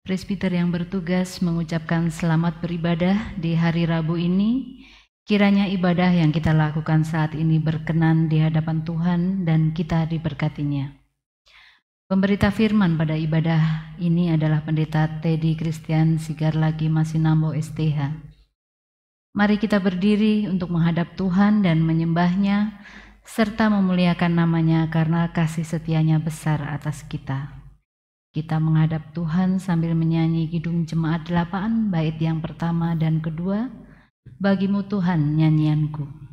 Presbiter yang bertugas mengucapkan selamat beribadah di hari Rabu ini. Kiranya ibadah yang kita lakukan saat ini berkenan di hadapan Tuhan dan kita diberkatinya. Pemberita firman pada ibadah ini adalah Pendeta Teddy Christian Sigarlagi Masinambo STH. Mari kita berdiri untuk menghadap Tuhan dan menyembahnya, serta memuliakan namanya karena kasih setianya besar atas kita. Kita menghadap Tuhan sambil menyanyi Kidung Jemaat 8, bait yang pertama dan kedua, Bagimu Tuhan nyanyianku.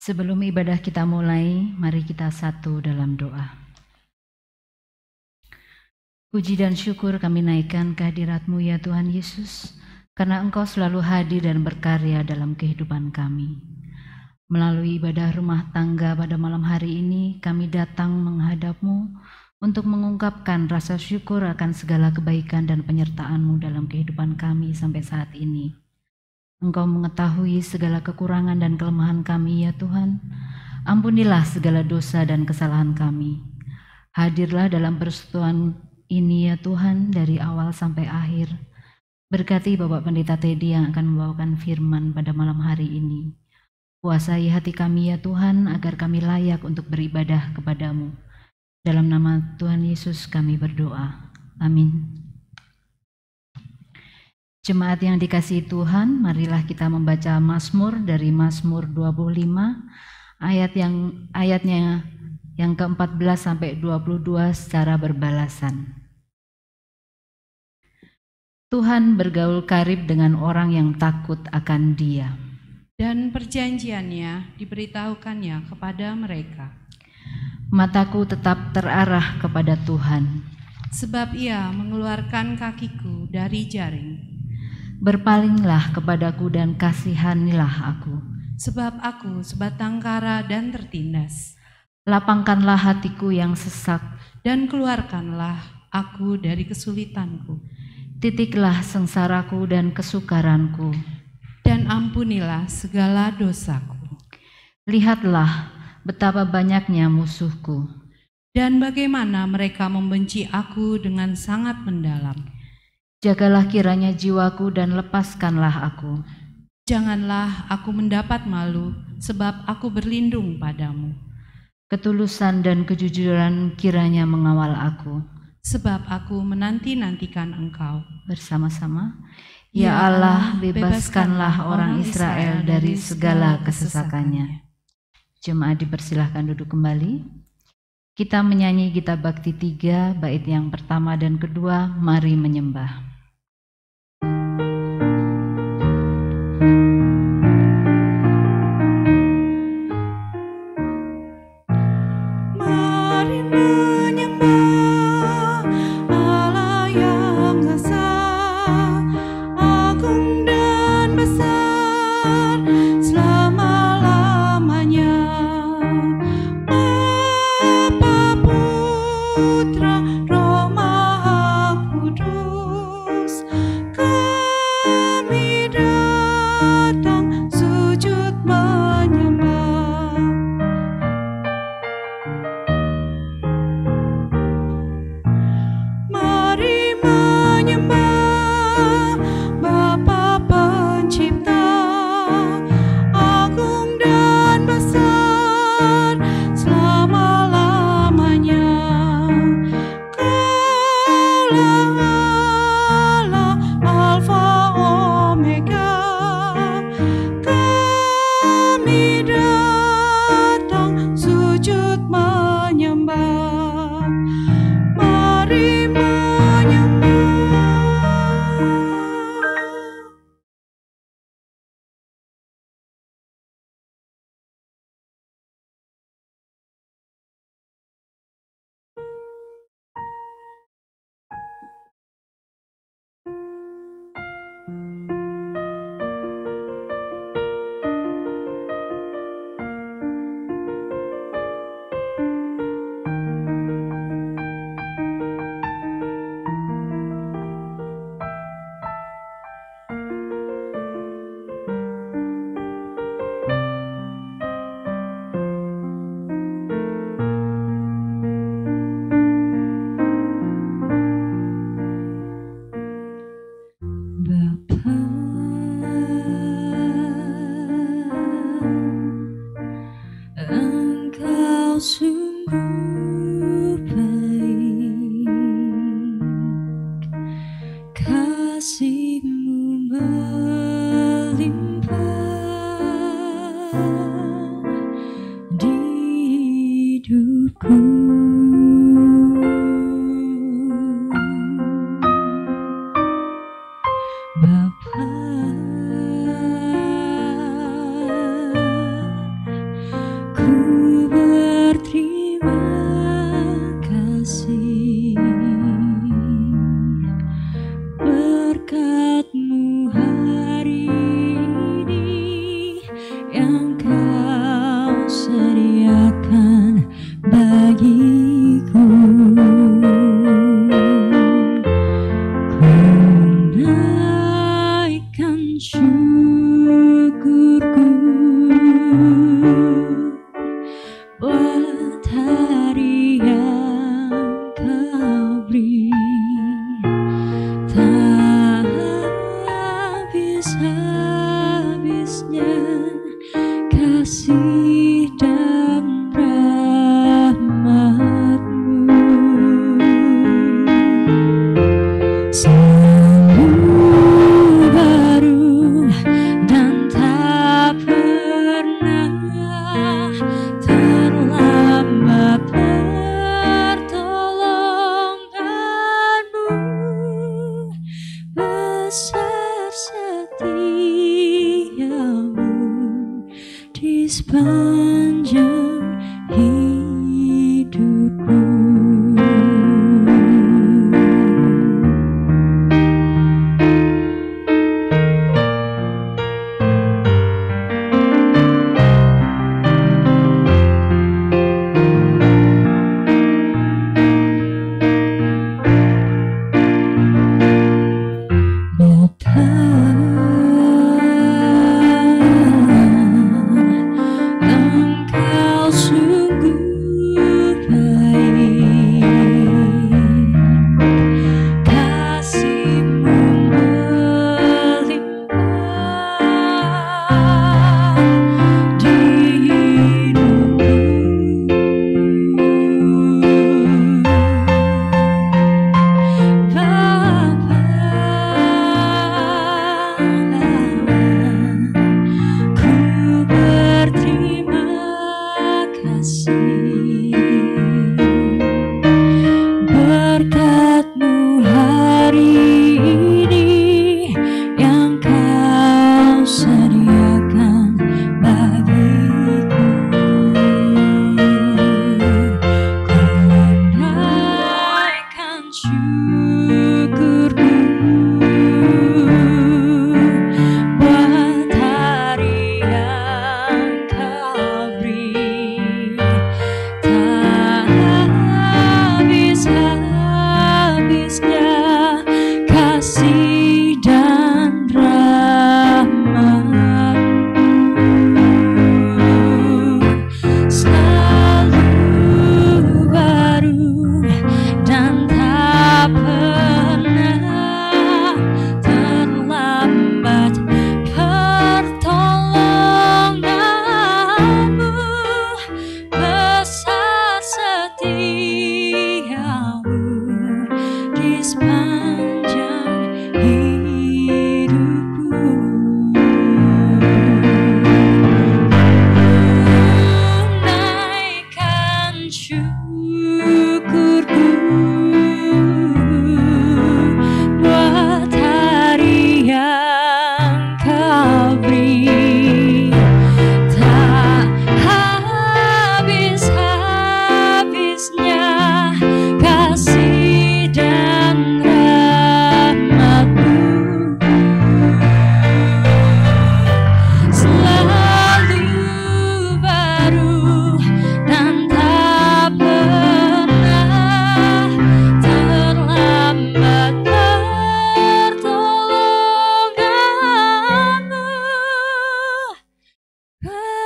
Sebelum ibadah kita mulai, mari kita satu dalam doa. Puji dan syukur kami naikkan kehadirat-Mu ya Tuhan Yesus, karena Engkau selalu hadir dan berkarya dalam kehidupan kami. Melalui ibadah rumah tangga pada malam hari ini, kami datang menghadap-Mu untuk mengungkapkan rasa syukur akan segala kebaikan dan penyertaan-Mu dalam kehidupan kami sampai saat ini. Engkau mengetahui segala kekurangan dan kelemahan kami ya Tuhan. Ampunilah segala dosa dan kesalahan kami. Hadirlah dalam persekutuan ini ya Tuhan dari awal sampai akhir. Berkati Bapak Pendeta Teddy yang akan membawakan firman pada malam hari ini. Kuasai hati kami ya Tuhan agar kami layak untuk beribadah kepadamu. Dalam nama Tuhan Yesus kami berdoa. Amin. Jemaat yang dikasihi Tuhan, marilah kita membaca Mazmur dari Mazmur 25 ayatnya yang ke-14 sampai 22 secara berbalasan. Tuhan bergaul karib dengan orang yang takut akan Dia, dan perjanjiannya diberitahukannya kepada mereka. Mataku tetap terarah kepada Tuhan, sebab Ia mengeluarkan kakiku dari jaring. Berpalinglah kepadaku dan kasihanilah aku, sebab aku sebatang kara dan tertindas. Lapangkanlah hatiku yang sesak, dan keluarkanlah aku dari kesulitanku. Titiklah sengsaraku dan kesukaranku, dan ampunilah segala dosaku. Lihatlah betapa banyaknya musuhku, dan bagaimana mereka membenci aku dengan sangat mendalam. Jagalah kiranya jiwaku dan lepaskanlah aku. Janganlah aku mendapat malu, sebab aku berlindung padamu. Ketulusan dan kejujuran kiranya mengawal aku, sebab aku menanti-nantikan Engkau. Bersama-sama, ya Allah, bebaskanlah orang Israel dari segala kesesakannya. Jemaat dipersilahkan duduk kembali. Kita menyanyi Kitab Bakti 3, bait yang pertama dan kedua, mari menyembah. Mari menyembah selama-lamanya. Bapa, Putra, Roh Maha Kudus, kami datang sujud menyembah. Mari menyembah Bapa Pencipta, agung dan besar selama-lamanya. Kaulah Allah, Alfa Omega, kami datang sujud menyembah. Mari menyembah. Bapa, Engkau sungguh baik, kasih-Mu melimpah di hidupku. Bapa, ku berterima kasih, berkat-Mu hari ini yang Kau sediakan bagiku. Naikkan syukurku buat hari yang Kau beri, tak habis-habisnya kasih dan rahmat-Mu. Baru dan tak pernah terlambat pertolongan-Mu, besar setia-Mu di sepanjang hidupku. Engkau sungguh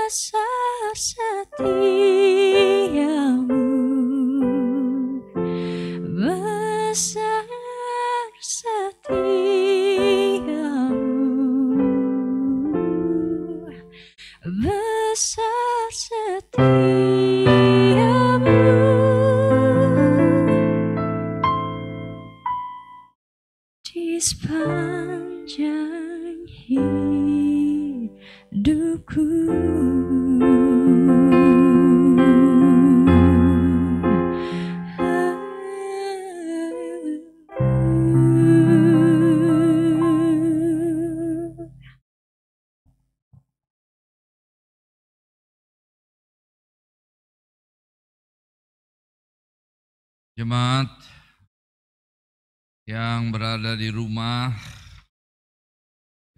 besar setiamu, besar setiamu, besar setiamu. Di sepanjang hidupku, Jemaat yang berada di rumah,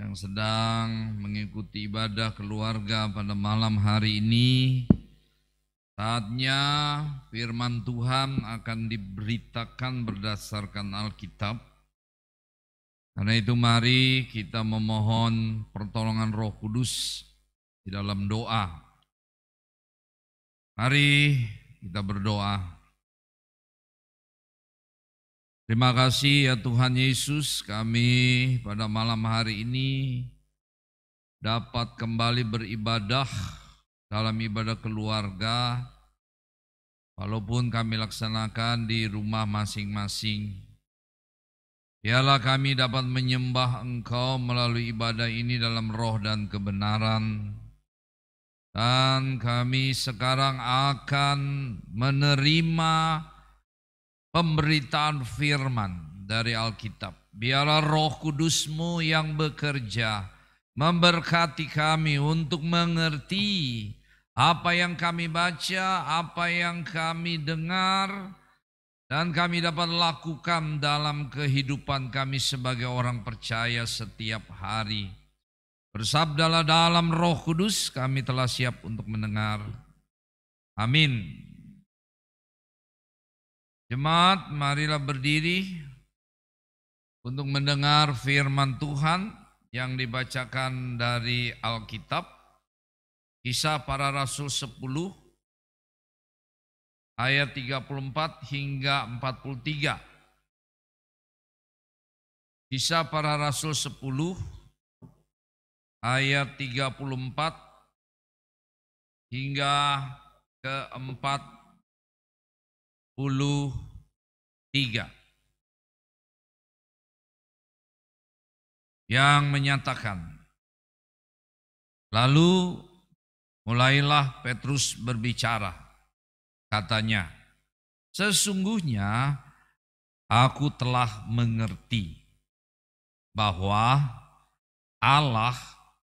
yang sedang mengikuti ibadah keluarga pada malam hari ini, saatnya firman Tuhan akan diberitakan berdasarkan Alkitab. Karena itu mari kita memohon pertolongan Roh Kudus di dalam doa. Mari kita berdoa. Terima kasih ya Tuhan Yesus, kami pada malam hari ini dapat kembali beribadah dalam ibadah keluarga, walaupun kami laksanakan di rumah masing-masing. Biarlah kami dapat menyembah Engkau melalui ibadah ini dalam roh dan kebenaran. Dan kami sekarang akan menerima pemberitaan firman dari Alkitab. Biarlah Roh Kudus-Mu yang bekerja memberkati kami untuk mengerti apa yang kami baca, apa yang kami dengar, dan kami dapat lakukan dalam kehidupan kami sebagai orang percaya setiap hari. Bersabdalah dalam Roh Kudus, kami telah siap untuk mendengar. Amin. Jemaat, marilah berdiri untuk mendengar firman Tuhan yang dibacakan dari Alkitab. Kisah Para Rasul 10 ayat 34 hingga 43. Kisah Para Rasul 10 ayat 34 hingga ke 43 yang menyatakan, lalu mulailah Petrus berbicara, katanya, sesungguhnya aku telah mengerti bahwa Allah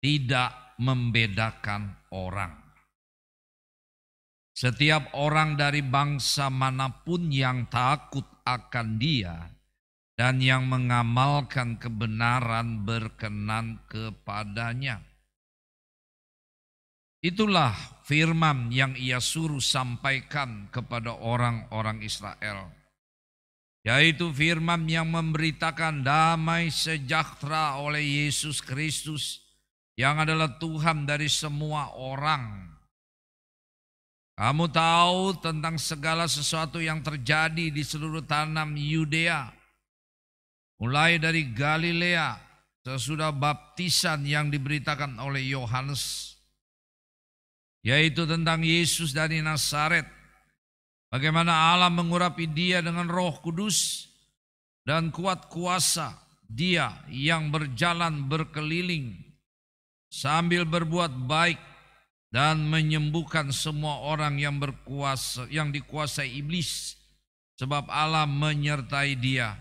tidak membedakan orang. Setiap orang dari bangsa manapun yang takut akan Dia dan yang mengamalkan kebenaran berkenan kepadanya. Itulah firman yang Ia suruh sampaikan kepada orang-orang Israel, yaitu firman yang memberitakan damai sejahtera oleh Yesus Kristus yang adalah Tuhan dari semua orang. Kamu tahu tentang segala sesuatu yang terjadi di seluruh tanah Yudea, mulai dari Galilea sesudah baptisan yang diberitakan oleh Yohanes, yaitu tentang Yesus dari Nazaret, bagaimana Allah mengurapi Dia dengan Roh Kudus dan kuat kuasa, Dia yang berjalan berkeliling sambil berbuat baik dan menyembuhkan semua orang yang berkuasa, yang dikuasai iblis, sebab Allah menyertai Dia.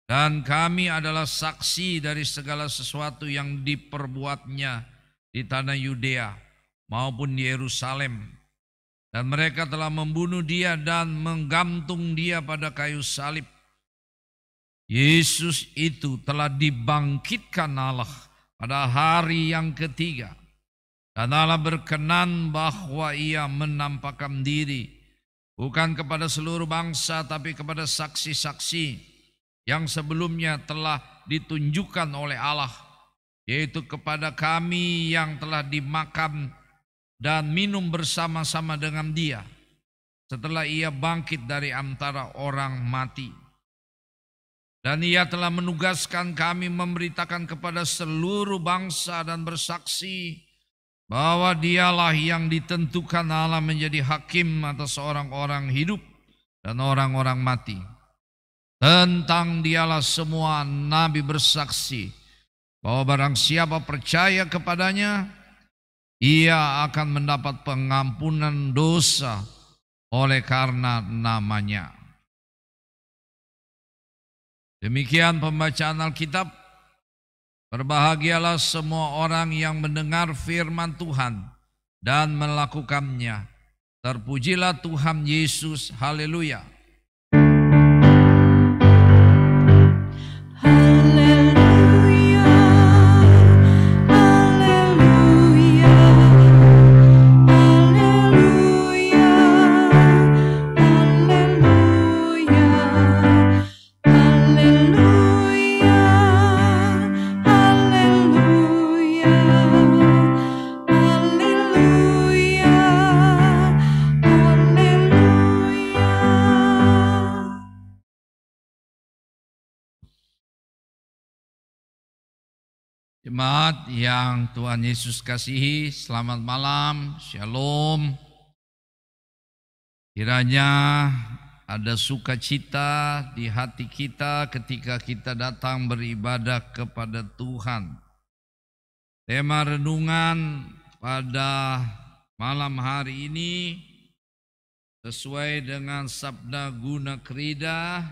Dan kami adalah saksi dari segala sesuatu yang diperbuatnya di tanah Yudea maupun di Yerusalem. Dan mereka telah membunuh Dia dan menggantung Dia pada kayu salib. Yesus itu telah dibangkitkan Allah pada hari yang ketiga. Dan Allah berkenan bahwa Ia menampakkan diri bukan kepada seluruh bangsa tapi kepada saksi-saksi yang sebelumnya telah ditunjukkan oleh Allah yaitu kepada kami yang telah dimakan dan minum bersama-sama dengan Dia setelah Ia bangkit dari antara orang mati. Dan Ia telah menugaskan kami memberitakan kepada seluruh bangsa dan bersaksi bahwa Dialah yang ditentukan Allah menjadi hakim atas orang-orang hidup dan orang-orang mati. Tentang Dialah semua nabi bersaksi bahwa barang siapa percaya kepadanya, ia akan mendapat pengampunan dosa oleh karena namanya. Demikian pembacaan Alkitab. Berbahagialah semua orang yang mendengar firman Tuhan dan melakukannya. Terpujilah Tuhan Yesus. Haleluya. Jemaat yang Tuhan Yesus kasihi, selamat malam, shalom. Kiranya ada sukacita di hati kita ketika kita datang beribadah kepada Tuhan. Tema renungan pada malam hari ini sesuai dengan Sabda Guna Krida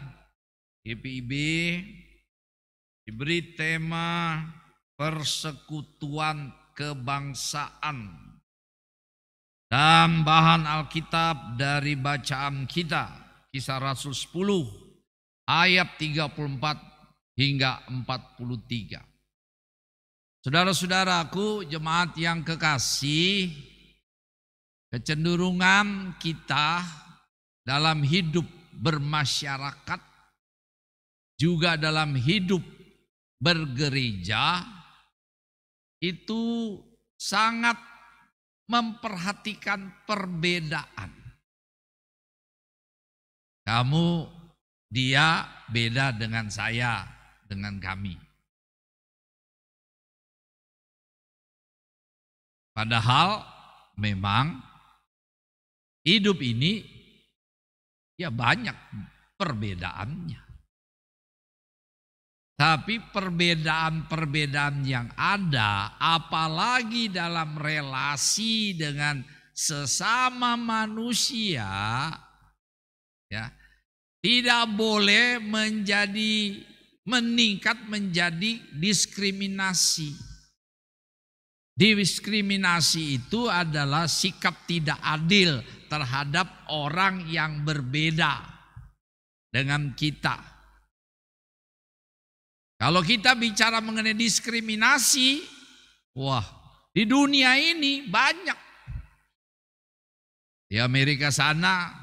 GPIB diberi tema persekutuan kebangsaan, dan bahan Alkitab dari bacaan kita Kisah Rasul 10 ayat 34 hingga 43. Saudara-saudaraku, jemaat yang kekasih, kecenderungan kita dalam hidup bermasyarakat juga dalam hidup bergereja itu sangat memperhatikan perbedaan. Kamu, dia beda dengan saya, dengan kami. Padahal memang hidup ini ya banyak perbedaannya. Tapi perbedaan-perbedaan yang ada, apalagi dalam relasi dengan sesama manusia, ya, tidak boleh meningkat menjadi diskriminasi. Diskriminasi itu adalah sikap tidak adil terhadap orang yang berbeda dengan kita. Kalau kita bicara mengenai diskriminasi, wah, di dunia ini banyak. Di Amerika sana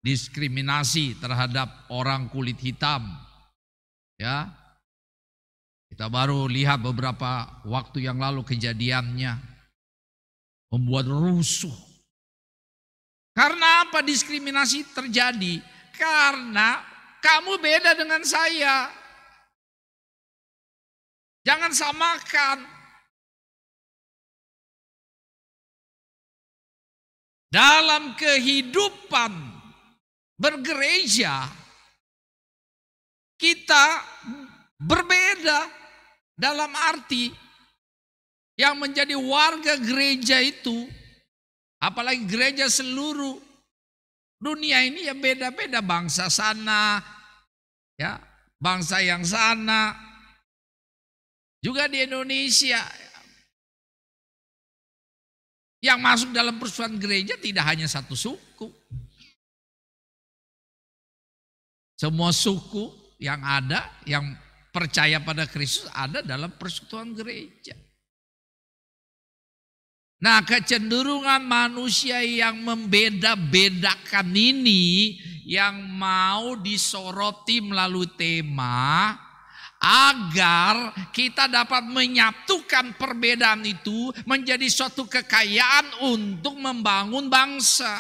diskriminasi terhadap orang kulit hitam. Ya. Kita baru lihat beberapa waktu yang lalu kejadiannya membuat rusuh. Karena apa diskriminasi terjadi? Karena kamu beda dengan saya. Jangan samakan. Dalam kehidupan bergereja, kita berbeda dalam arti yang menjadi warga gereja itu, apalagi gereja seluruh dunia ini ya beda-beda, bangsa sana, ya, bangsa yang sana. Juga di Indonesia, yang masuk dalam persekutuan gereja tidak hanya satu suku. Semua suku yang ada, yang percaya pada Kristus ada dalam persekutuan gereja. Nah, kecenderungan manusia yang membeda-bedakan ini yang mau disoroti melalui tema agar kita dapat menyatukan perbedaan itu menjadi suatu kekayaan untuk membangun bangsa.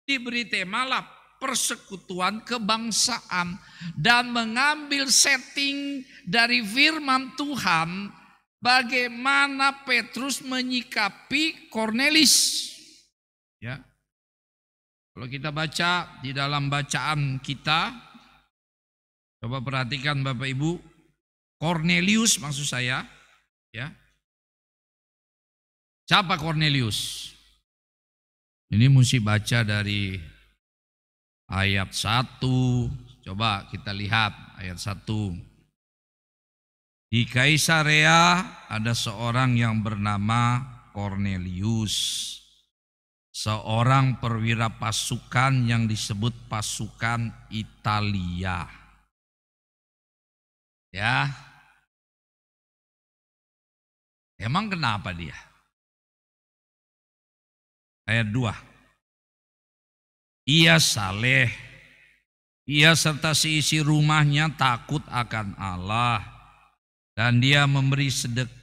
Diberi tema lah persekutuan kebangsaan, dan mengambil setting dari firman Tuhan bagaimana Petrus menyikapi Kornelius. Ya. Kalau kita baca di dalam bacaan kita, coba perhatikan Bapak Ibu, Kornelius maksud saya, ya. Siapa Kornelius? Ini mesti baca dari ayat 1. Coba kita lihat ayat 1. Di Kaisarea ada seorang yang bernama Kornelius, seorang perwira pasukan yang disebut pasukan Italia. Ya. Emang kenapa dia? Ayat 2. Ia saleh, ia serta seisi rumahnya takut akan Allah, dan dia memberi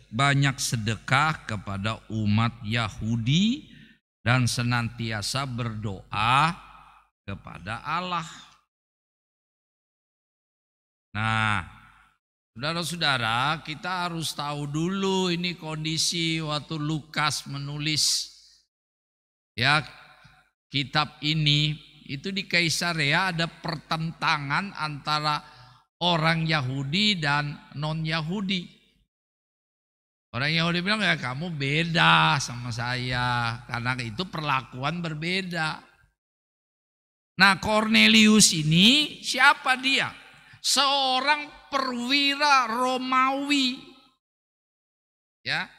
banyak sedekah kepada umat Yahudi dan senantiasa berdoa kepada Allah. Nah, saudara-saudara, kita harus tahu dulu ini kondisi waktu Lukas menulis ya kitab ini. Itu di Kaisarea ada pertentangan antara orang Yahudi dan non-Yahudi. Orang Yahudi bilang, ya kamu beda sama saya, karena itu perlakuan berbeda. Nah, Kornelius ini siapa dia? Seorang perwira Romawi. Ya.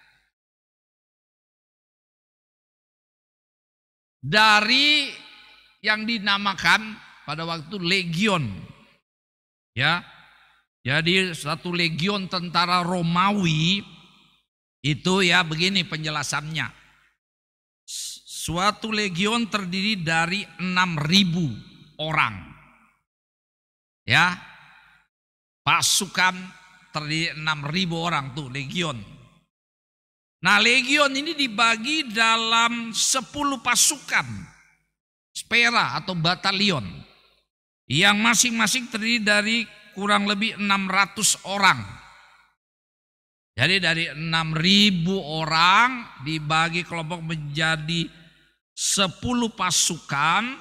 Dari yang dinamakan pada waktu legion. Ya. Jadi satu legion tentara Romawi itu ya begini penjelasannya. Suatu legion terdiri dari 6.000 orang. Ya. Pasukan terdiri 6.000 orang tuh legion. Nah, legion ini dibagi dalam 10 pasukan, spera atau batalion, yang masing-masing terdiri dari kurang lebih 600 orang. Jadi dari 6.000 orang dibagi kelompok menjadi 10 pasukan.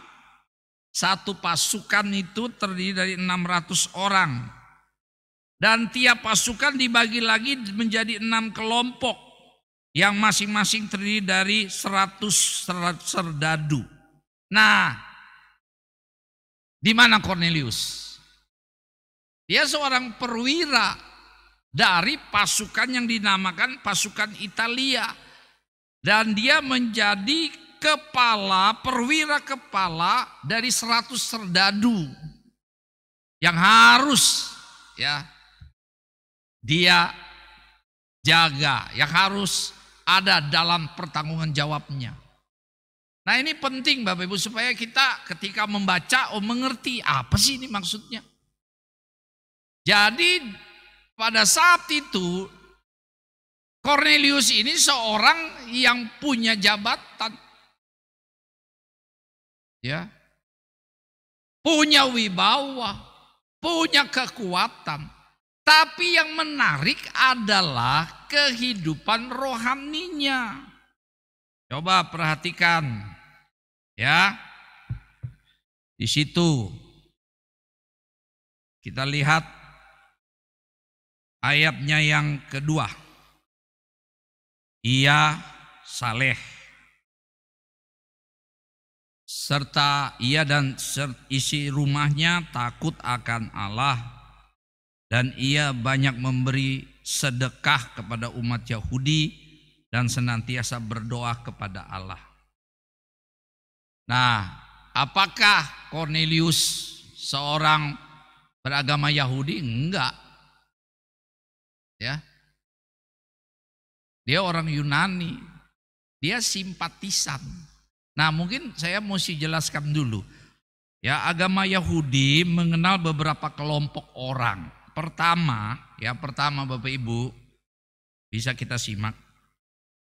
Satu pasukan itu terdiri dari 600 orang. Dan tiap pasukan dibagi lagi menjadi 6 kelompok, yang masing-masing terdiri dari 100 serdadu. Nah, di mana Kornelius? Dia seorang perwira dari pasukan yang dinamakan pasukan Italia. Dan dia menjadi perwira kepala dari 100 serdadu. Yang harus ya dia jaga, yang harus ada dalam pertanggungan jawabnya. Nah, ini penting Bapak Ibu supaya kita ketika membaca mengerti apa sih ini maksudnya. Jadi pada saat itu Kornelius ini seorang yang punya jabatan. Ya. Punya wibawa, punya kekuatan. Tapi yang menarik adalah kehidupan rohaninya. Coba perhatikan. Ya. Di situ kita lihat ayatnya yang kedua. Ia saleh, serta ia dan isi rumahnya takut akan Allah, dan ia banyak memberi sedekah kepada umat Yahudi dan senantiasa berdoa kepada Allah. Nah, apakah Kornelius seorang beragama Yahudi? Enggak. Ya. Dia orang Yunani. Dia simpatisan. Nah, mungkin saya mesti jelaskan dulu. Ya, agama Yahudi mengenal beberapa kelompok orang. pertama Bapak Ibu bisa kita simak.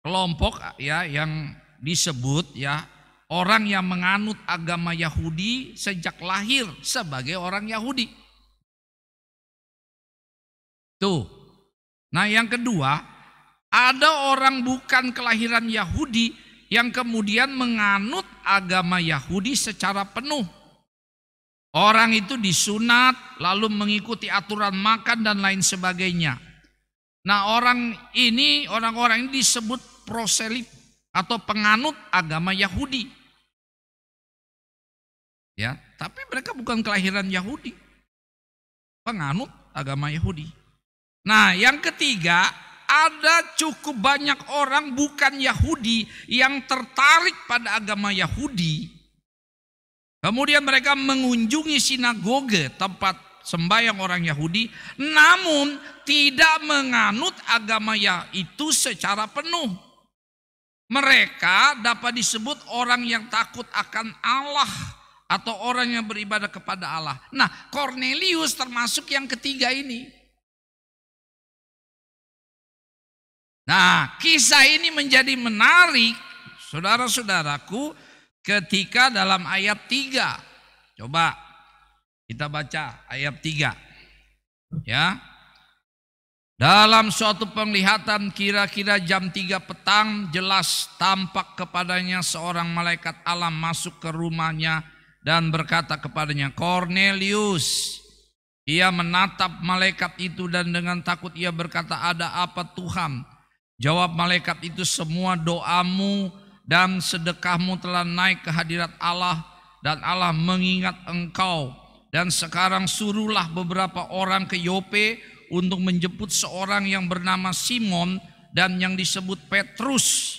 Kelompok ya yang disebut ya orang yang menganut agama Yahudi sejak lahir sebagai orang Yahudi. Tuh. Nah, yang kedua, ada orang bukan kelahiran Yahudi yang kemudian menganut agama Yahudi secara penuh. Orang itu disunat, lalu mengikuti aturan makan dan lain sebagainya. Nah, orang ini disebut proselit atau penganut agama Yahudi. Ya, tapi mereka bukan kelahiran Yahudi. Penganut agama Yahudi. Nah, yang ketiga, ada cukup banyak orang bukan Yahudi yang tertarik pada agama Yahudi. Kemudian mereka mengunjungi sinagoge, tempat sembahyang orang Yahudi, namun tidak menganut agama itu secara penuh. Mereka dapat disebut orang yang takut akan Allah atau orang yang beribadah kepada Allah. Nah, Kornelius termasuk yang ketiga ini. Nah, kisah ini menjadi menarik, saudara-saudaraku, ketika dalam ayat 3. Coba kita baca ayat 3. Ya. Dalam suatu penglihatan kira-kira jam 3 petang, jelas tampak kepadanya seorang malaikat Allah masuk ke rumahnya dan berkata kepadanya, "Kornelius." Ia menatap malaikat itu dan dengan takut ia berkata, "Ada apa Tuhan?" Jawab malaikat itu, "Semua doamu dan sedekahmu telah naik ke hadirat Allah dan Allah mengingat engkau. Dan sekarang suruhlah beberapa orang ke Yope untuk menjemput seorang yang bernama Simon dan yang disebut Petrus.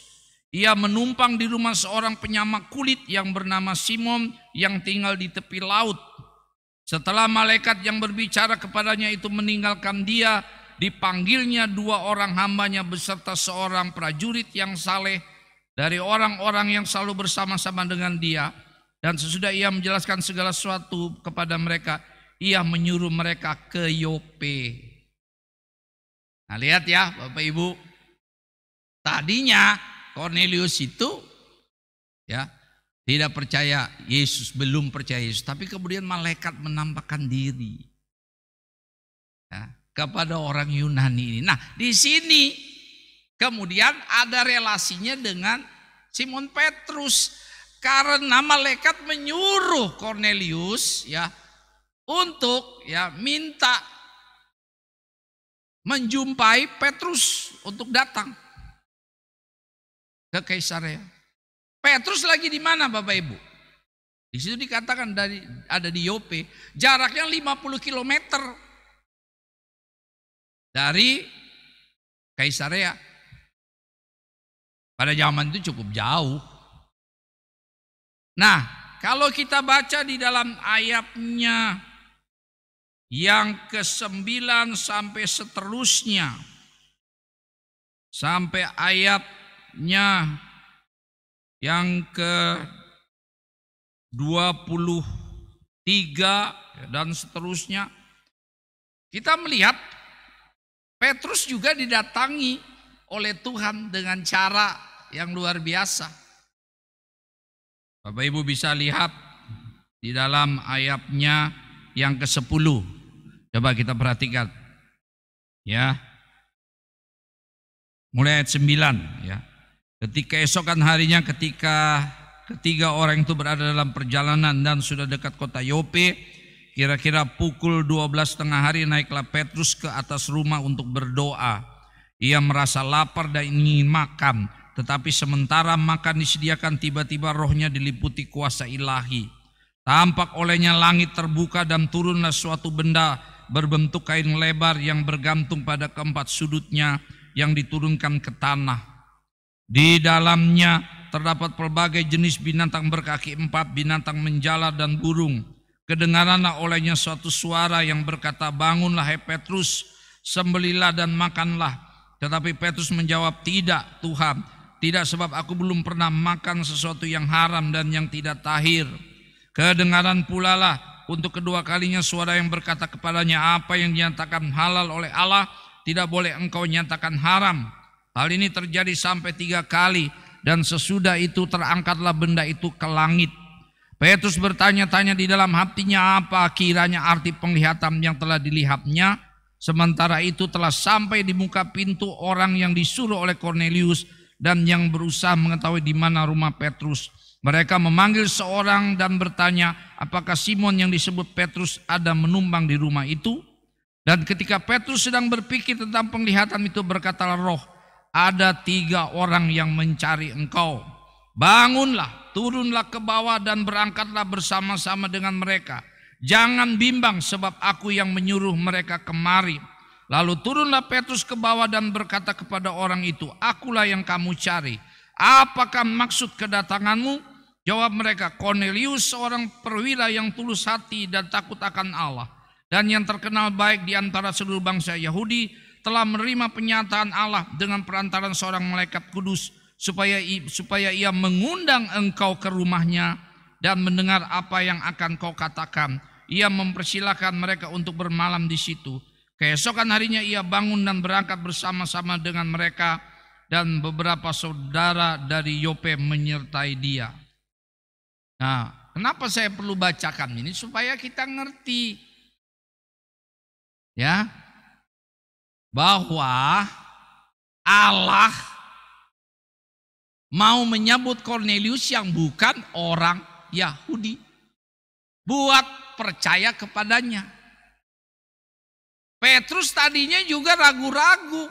Ia menumpang di rumah seorang penyamak kulit yang bernama Simon yang tinggal di tepi laut." Setelah malaikat yang berbicara kepadanya itu meninggalkan dia, dipanggilnya 2 orang hambanya beserta seorang prajurit yang saleh dari orang-orang yang selalu bersama-sama dengan dia. Dan sesudah ia menjelaskan segala sesuatu kepada mereka, ia menyuruh mereka ke Yope. Nah, lihat ya Bapak Ibu, tadinya Kornelius itu ya tidak percaya Yesus, belum percaya Yesus, tapi kemudian malaikat menampakkan diri ya, kepada orang Yunani ini. Nah, di sini kemudian ada relasinya dengan Simon Petrus karena malaikat menyuruh Kornelius ya untuk ya minta menjumpai Petrus untuk datang ke Kaisarea. Petrus lagi di mana Bapak Ibu? Di situ dikatakan ada di Yope, jaraknya 50 km dari Kaisarea. Pada zaman itu cukup jauh. Nah, kalau kita baca di dalam ayatnya yang ke-9 sampai seterusnya, sampai ayatnya yang ke-23 dan seterusnya, kita melihat Petrus juga didatangi oleh Tuhan dengan cara yang luar biasa. Bapak Ibu bisa lihat di dalam ayatnya yang ke-10. Coba kita perhatikan. Ya. Mulai ayat 9 ya. Ketika esokan harinya, ketika ketiga orang itu berada dalam perjalanan dan sudah dekat kota Yope, kira-kira pukul 12:30 hari, naiklah Petrus ke atas rumah untuk berdoa. Ia merasa lapar dan ingin makan, tetapi sementara makan disediakan, tiba-tiba rohnya diliputi kuasa ilahi. Tampak olehnya langit terbuka dan turunlah suatu benda berbentuk kain lebar yang bergantung pada keempat sudutnya yang diturunkan ke tanah. Di dalamnya terdapat pelbagai jenis binatang berkaki 4, binatang menjala dan burung. Kedengaranlah olehnya suatu suara yang berkata, "Bangunlah hai Petrus, sembelihlah dan makanlah." Tetapi Petrus menjawab, "Tidak Tuhan, tidak, sebab aku belum pernah makan sesuatu yang haram dan yang tidak tahir." Kedengaran pula lah untuk kedua kalinya suara yang berkata kepadanya, apa yang dinyatakan halal oleh Allah tidak boleh engkau nyatakan haram. Hal ini terjadi sampai 3 kali, dan sesudah itu terangkatlah benda itu ke langit. Petrus bertanya-tanya di dalam hatinya apa kiranya arti penglihatan yang telah dilihatnya. Sementara itu telah sampai di muka pintu orang yang disuruh oleh Kornelius dan yang berusaha mengetahui di mana rumah Petrus. Mereka memanggil seorang dan bertanya, apakah Simon yang disebut Petrus ada menumpang di rumah itu? Dan ketika Petrus sedang berpikir tentang penglihatan itu, berkatalah Roh, ada 3 orang yang mencari engkau. Bangunlah, turunlah ke bawah dan berangkatlah bersama-sama dengan mereka. Jangan bimbang sebab aku yang menyuruh mereka kemari. Lalu turunlah Petrus ke bawah dan berkata kepada orang itu, akulah yang kamu cari. Apakah maksud kedatanganmu? Jawab mereka, Kornelius seorang perwira yang tulus hati dan takut akan Allah, dan yang terkenal baik di antara seluruh bangsa Yahudi, telah menerima penyataan Allah dengan perantaran seorang malaikat kudus, supaya ia mengundang engkau ke rumahnya dan mendengar apa yang akan kau katakan. Ia mempersilahkan mereka untuk bermalam di situ. Keesokan harinya ia bangun dan berangkat bersama-sama dengan mereka, dan beberapa saudara dari Yope menyertai dia. Nah, kenapa saya perlu bacakan ini? Supaya kita ngerti ya, bahwa Allah mau menyebut Kornelius yang bukan orang Yahudi buat percaya kepadanya. Petrus tadinya juga ragu-ragu,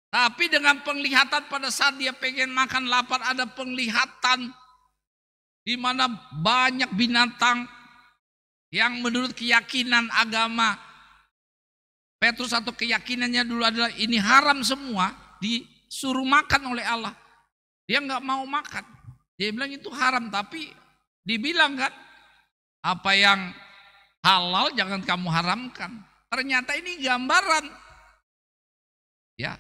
tapi dengan penglihatan pada saat dia pengen makan lapar, ada penglihatan di mana banyak binatang yang menurut keyakinan agama Petrus atau keyakinannya dulu adalah ini haram semua, disuruh makan oleh Allah. Dia nggak mau makan. Dia bilang itu haram, tapi dibilang kan apa yang halal jangan kamu haramkan. Ternyata ini gambaran. Ya.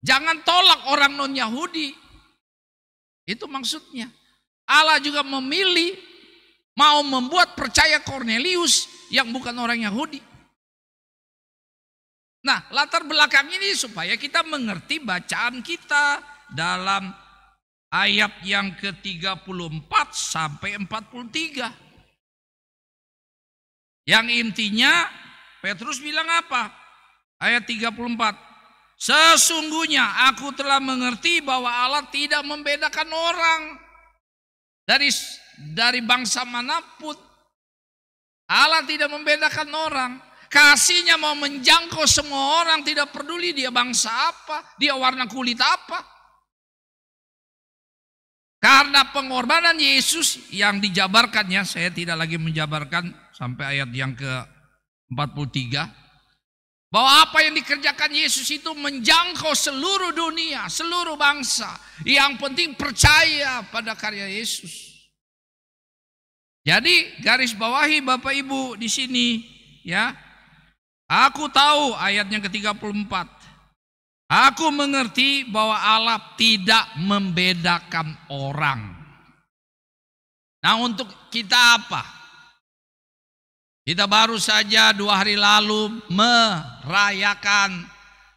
Jangan tolak orang non-Yahudi. Itu maksudnya. Allah juga memilih mau membuat percaya Kornelius yang bukan orang Yahudi. Nah, latar belakang ini supaya kita mengerti bacaan kita dalam ayat yang ke-34 sampai 43. Yang intinya Petrus bilang apa? Ayat 34. Sesungguhnya aku telah mengerti bahwa Allah tidak membedakan orang dari bangsa manapun. Allah tidak membedakan orang. Kasihnya mau menjangkau semua orang, tidak peduli dia bangsa apa, dia warna kulit apa. Karena pengorbanan Yesus yang dijabarkannya, saya tidak lagi menjabarkan sampai ayat yang ke-43. Bahwa apa yang dikerjakan Yesus itu menjangkau seluruh dunia, seluruh bangsa. Yang penting percaya pada karya Yesus. Jadi garis bawahi Bapak Ibu di sini ya. Aku tahu ayatnya ke-34. Aku mengerti bahwa Allah tidak membedakan orang. Nah, untuk kita apa? Kita baru saja 2 hari lalu merayakan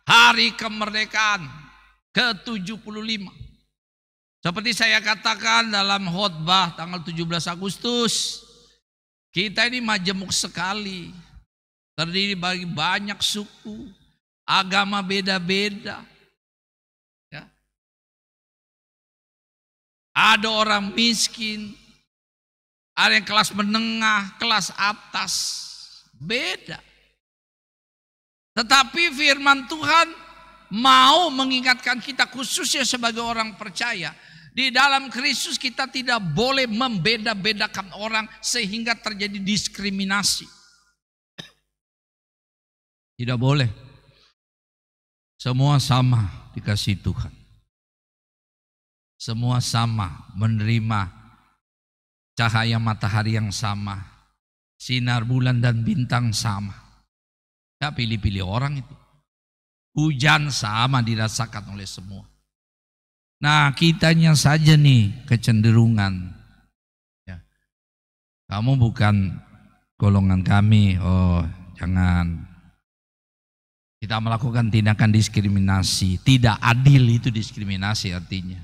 hari kemerdekaan ke-75. Seperti saya katakan dalam khotbah tanggal 17 Agustus, kita ini majemuk sekali. Terdiri bagi banyak suku, agama beda-beda. Ya. Ada orang miskin, ada yang kelas menengah, kelas atas, beda. Tetapi firman Tuhan mau mengingatkan kita khususnya sebagai orang percaya. Di dalam Kristus kita tidak boleh membeda-bedakan orang sehingga terjadi diskriminasi. Tidak boleh. Semua sama dikasih Tuhan. Semua sama menerima cahaya matahari yang sama. Sinar bulan dan bintang sama. Tidak pilih-pilih orang itu. Hujan sama dirasakan oleh semua. Nah, kitanya saja nih kecenderungan. Ya. Kamu bukan golongan kami. Oh, jangan. Kita melakukan tindakan diskriminasi. Tidak adil itu diskriminasi artinya.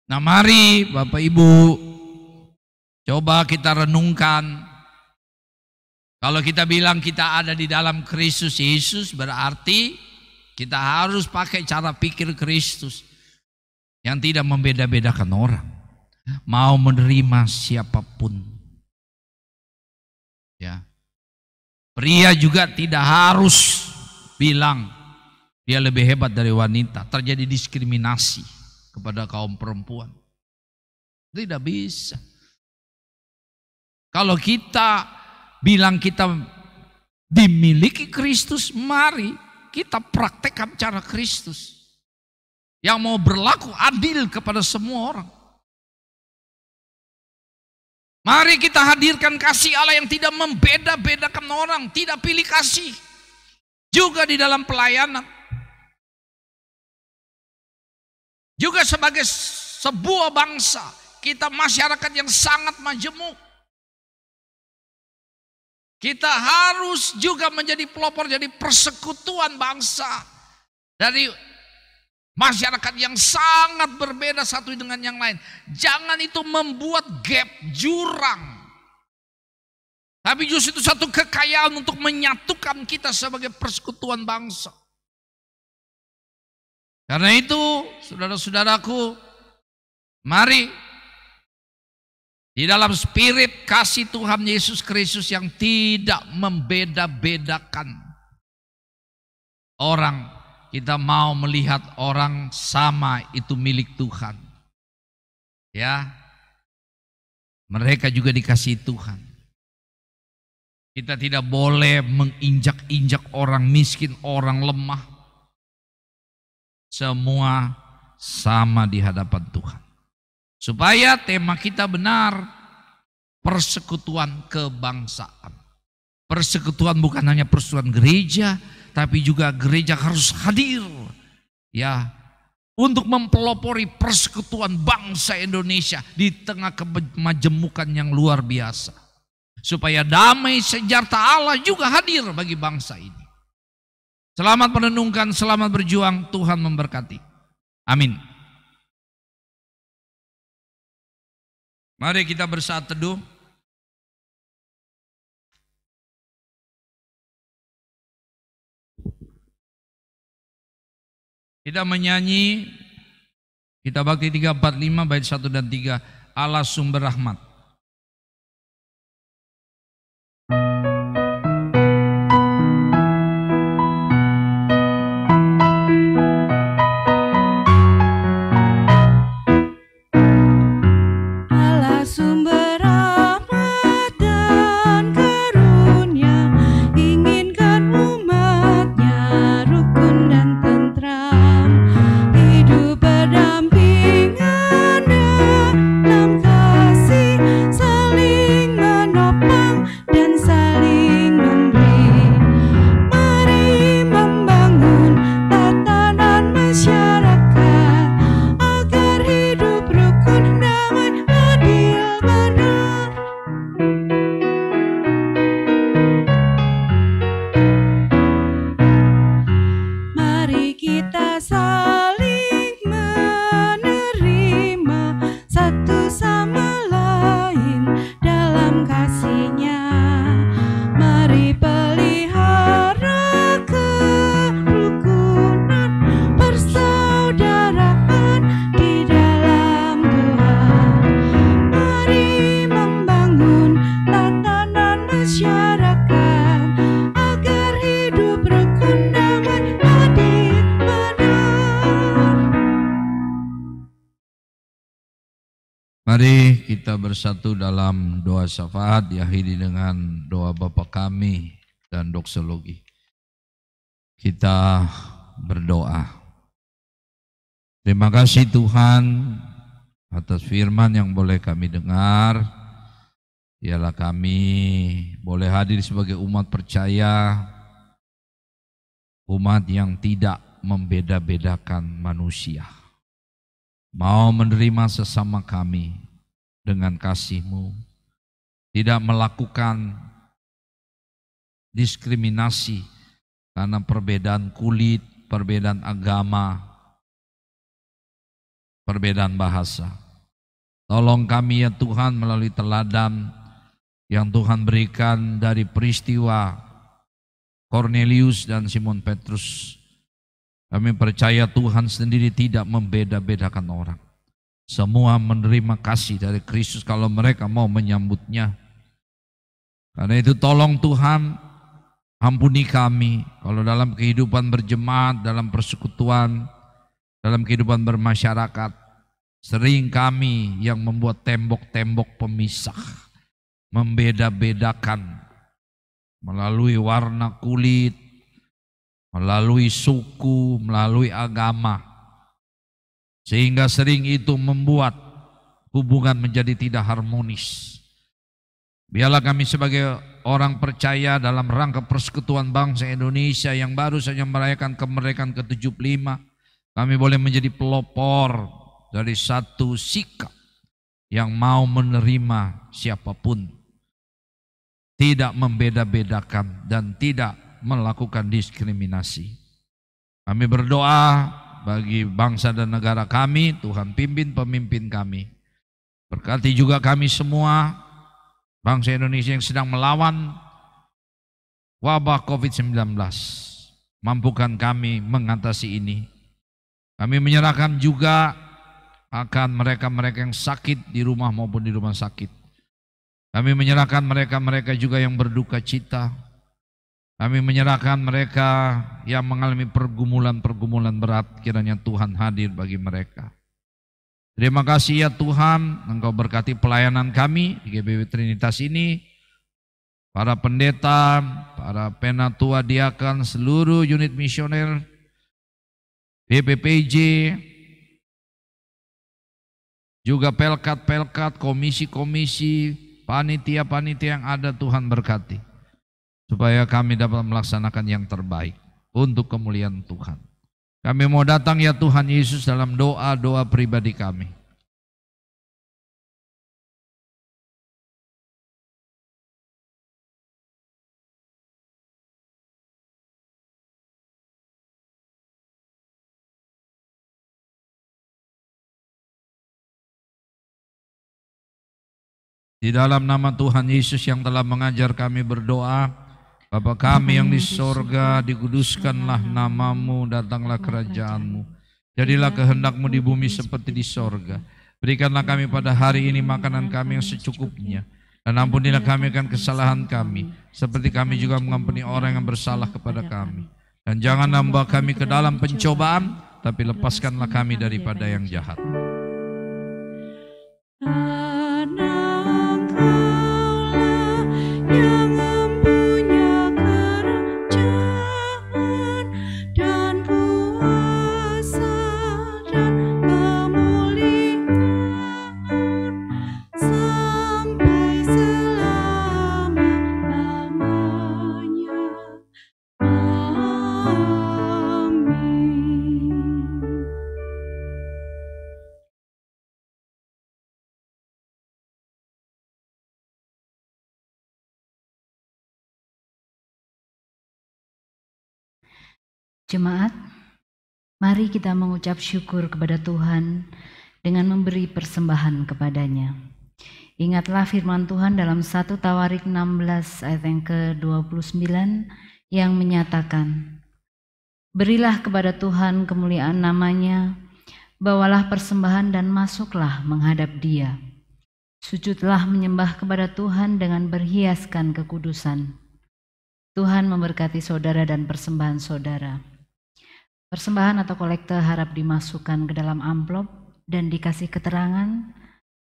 Nah mari Bapak Ibu, coba kita renungkan. Kalau kita bilang kita ada di dalam Kristus Yesus, berarti kita harus pakai cara pikir Kristus yang tidak membeda-bedakan orang. Mau menerima siapapun. Ya. Pria juga tidak harus bilang dia lebih hebat dari wanita. Terjadi diskriminasi kepada kaum perempuan. Tidak bisa. Kalau kita bilang kita dimiliki Kristus, mari kita praktekkan cara Kristus yang mau berlaku adil kepada semua orang. Mari kita hadirkan kasih Allah yang tidak membeda-bedakan orang, tidak pilih kasih. Juga di dalam pelayanan. Juga sebagai sebuah bangsa, kita masyarakat yang sangat majemuk. Kita harus juga menjadi pelopor, jadi persekutuan bangsa. Dari masyarakat yang sangat berbeda satu dengan yang lain. Jangan itu membuat gap, jurang. Tapi justru itu satu kekayaan untuk menyatukan kita sebagai persekutuan bangsa. Karena itu, saudara-saudaraku, mari di dalam spirit kasih Tuhan Yesus Kristus yang tidak membeda-bedakan orang, kita mau melihat orang sama itu milik Tuhan. Ya, mereka juga dikasihi Tuhan. Kita tidak boleh menginjak-injak orang miskin, orang lemah. Semua sama di hadapan Tuhan. Supaya tema kita benar, persekutuan kebangsaan. Persekutuan bukan hanya persekutuan gereja, tapi juga gereja harus hadir ya untuk mempelopori persekutuan bangsa Indonesia di tengah kemajemukan yang luar biasa. Supaya damai sejahtera Allah juga hadir bagi bangsa ini. Selamat merenungkan, selamat berjuang, Tuhan memberkati. Amin. Mari kita bersaat teduh. Kita menyanyi Kitab Bakti 345 bait 1 dan 3, Allah sumber rahmat. Mari kita bersatu dalam doa syafaat diakhiri dengan doa Bapa kami dan doksologi. Kita berdoa. Terima kasih Tuhan atas firman yang boleh kami dengar. Ialah kami boleh hadir sebagai umat percaya, umat yang tidak membeda-bedakan manusia. Mau menerima sesama kami dengan kasih-Mu, tidak melakukan diskriminasi karena perbedaan kulit, perbedaan agama, perbedaan bahasa. Tolong kami ya Tuhan melalui teladan yang Tuhan berikan dari peristiwa Cornelius dan Simon Petrus. Kami percaya Tuhan sendiri tidak membeda-bedakan orang. Semua menerima kasih dari Kristus kalau mereka mau menyambutnya. Karena itu tolong Tuhan, ampuni kami kalau dalam kehidupan berjemaat, dalam persekutuan, dalam kehidupan bermasyarakat, sering kami yang membuat tembok-tembok pemisah, membeda-bedakan melalui warna kulit, melalui suku, melalui agama, sehingga sering itu membuat hubungan menjadi tidak harmonis. Biarlah kami sebagai orang percaya dalam rangka persekutuan bangsa Indonesia yang baru saja merayakan kemerdekaan ke-75, kami boleh menjadi pelopor dari satu sikap yang mau menerima siapapun, tidak membeda-bedakan dan tidak melakukan diskriminasi. Kami berdoa bagi bangsa dan negara kami, Tuhan pimpin pemimpin kami. Berkati juga kami semua, bangsa Indonesia yang sedang melawan wabah COVID-19. Mampukan kami mengatasi ini. Kami menyerahkan juga akan mereka-mereka yang sakit di rumah maupun di rumah sakit. Kami menyerahkan mereka-mereka juga yang berduka cita. Kami menyerahkan mereka yang mengalami pergumulan-pergumulan berat, kiranya Tuhan hadir bagi mereka. Terima kasih ya Tuhan, Engkau berkati pelayanan kami di GBW Trinitas ini, para pendeta, para penatua diakan, seluruh unit misioner, BPPJ, juga pelkat-pelkat, komisi-komisi, panitia-panitia yang ada, Tuhan berkati, supaya kami dapat melaksanakan yang terbaik untuk kemuliaan Tuhan. Kami mau datang ya Tuhan Yesus dalam doa-doa pribadi kami. Di dalam nama Tuhan Yesus yang telah mengajar kami berdoa, Bapa kami yang di sorga, dikuduskanlah namamu, datanglah kerajaanmu. Jadilah kehendakmu di bumi seperti di sorga. Berikanlah kami pada hari ini makanan kami yang secukupnya. Dan ampunilah kami akan kesalahan kami, seperti kami juga mengampuni orang yang bersalah kepada kami. Dan jangan membawa kami ke dalam pencobaan, tapi lepaskanlah kami daripada yang jahat. Jemaat, mari kita mengucap syukur kepada Tuhan dengan memberi persembahan kepadanya. Ingatlah firman Tuhan dalam 1 Tawarik 16 ayat yang ke-29 yang menyatakan, berilah kepada Tuhan kemuliaan namanya, bawalah persembahan dan masuklah menghadap Dia. Sujudlah menyembah kepada Tuhan dengan berhiaskan kekudusan. Tuhan memberkati saudara dan persembahan saudara. Persembahan atau kolekte harap dimasukkan ke dalam amplop dan dikasih keterangan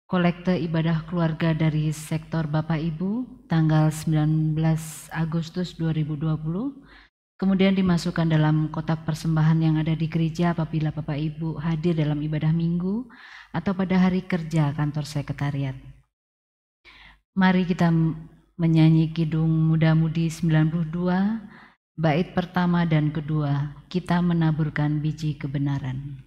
kolekte ibadah keluarga dari sektor Bapak Ibu tanggal 19 Agustus 2020, kemudian dimasukkan dalam kotak persembahan yang ada di gereja apabila Bapak Ibu hadir dalam ibadah minggu atau pada hari kerja kantor sekretariat. Mari kita menyanyi Kidung Muda-Mudi 92, bait pertama dan kedua, kita menaburkan biji kebenaran.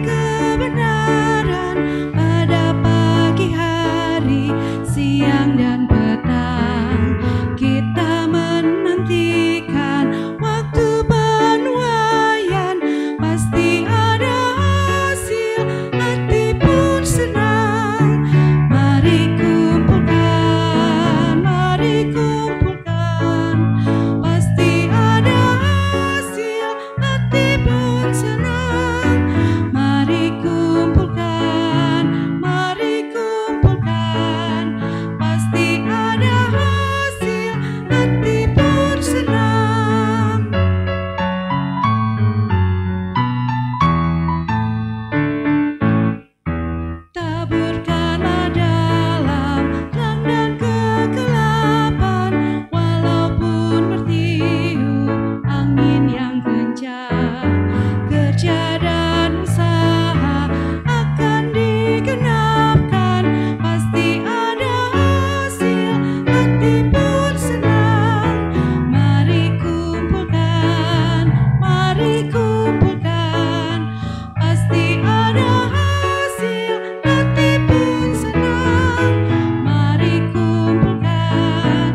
kebenaran pada pagi hari, siang dan petang. Kita menantikan waktu penuaian, pasti ada hasil, hati pun senang. Mari kumpulkan, pasti ada hasil, hati pun senang. Mari kumpulkan, pasti ada hasil, hati pun senang. Taburkanlah dalam terang dan kegelapan, walaupun bertiup angin yang kencang. Kerja dan usaha akan digenapkan, pasti ada hasil, hati pun senang. Mari kumpulkan, pasti ada hasil, hati pun senang. Mari kumpulkan,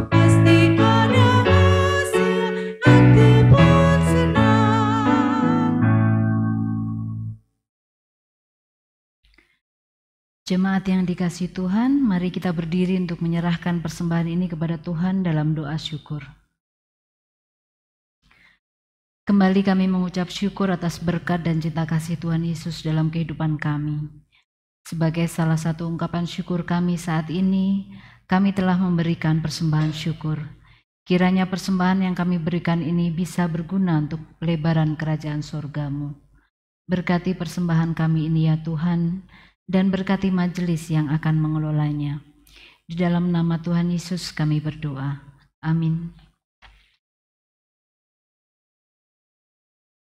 pasti ada hasil, hati pun senang. Jemaat yang dikasihi Tuhan, mari kita berdiri untuk menyerahkan persembahan ini kepada Tuhan dalam doa syukur. Kembali kami mengucap syukur atas berkat dan cinta kasih Tuhan Yesus dalam kehidupan kami. Sebagai salah satu ungkapan syukur kami saat ini, kami telah memberikan persembahan syukur. Kiranya persembahan yang kami berikan ini bisa berguna untuk pelebaran kerajaan sorga-Mu. Berkati persembahan kami ini ya Tuhan, dan berkati majelis yang akan mengelolanya. Di dalam nama Tuhan Yesus kami berdoa. Amin.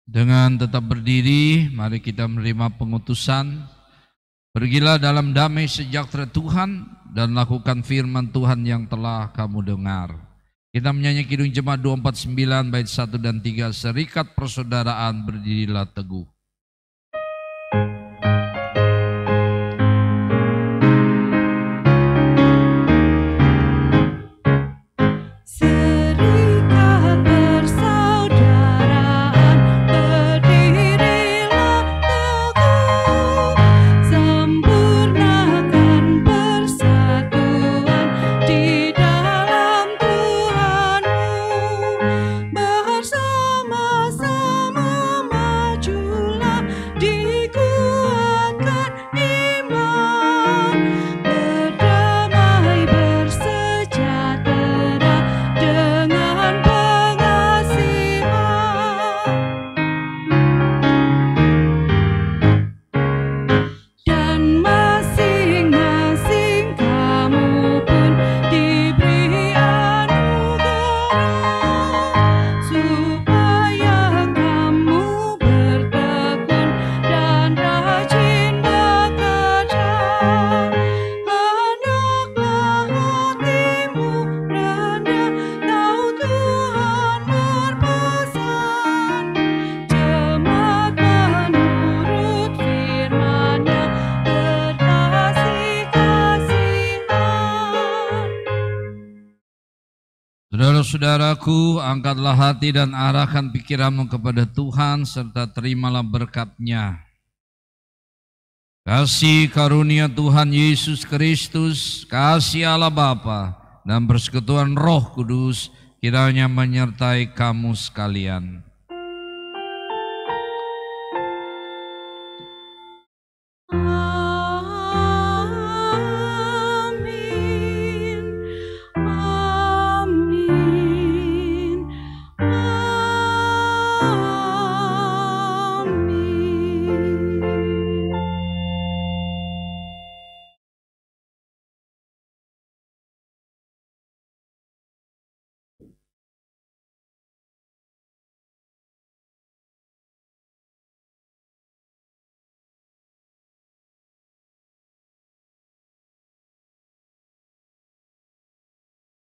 Dengan tetap berdiri, mari kita menerima pengutusan. Pergilah dalam damai sejahtera Tuhan dan lakukan firman Tuhan yang telah kamu dengar. Kita menyanyi Kidung Jemaat 249 bait 1 dan 3, serikat persaudaraan berdirilah teguh. Serikat persaudaraan berdirilah teguh, sempurnakan persatuan di dalam Tuhan-Mu. Bersama-sama majulah, dikuatkan iman, berdamai bersejahtera dengan pengasihan. Dan masing-masing kamu pun diberi anugerah, supaya kamu bertekun dan rajin bekerja. Hendaklah hatimu rendah, tahu Tuhan berpesan. Jemaat menurut firman-Nya berkasih-kasihan. Saudara-saudaraku, angkatlah hati dan arahkan pikiranmu kepada Tuhan serta terimalah berkat-Nya. Kasih karunia Tuhan Yesus Kristus, kasih Allah Bapa, dan persekutuan Roh Kudus kiranya menyertai kamu sekalian.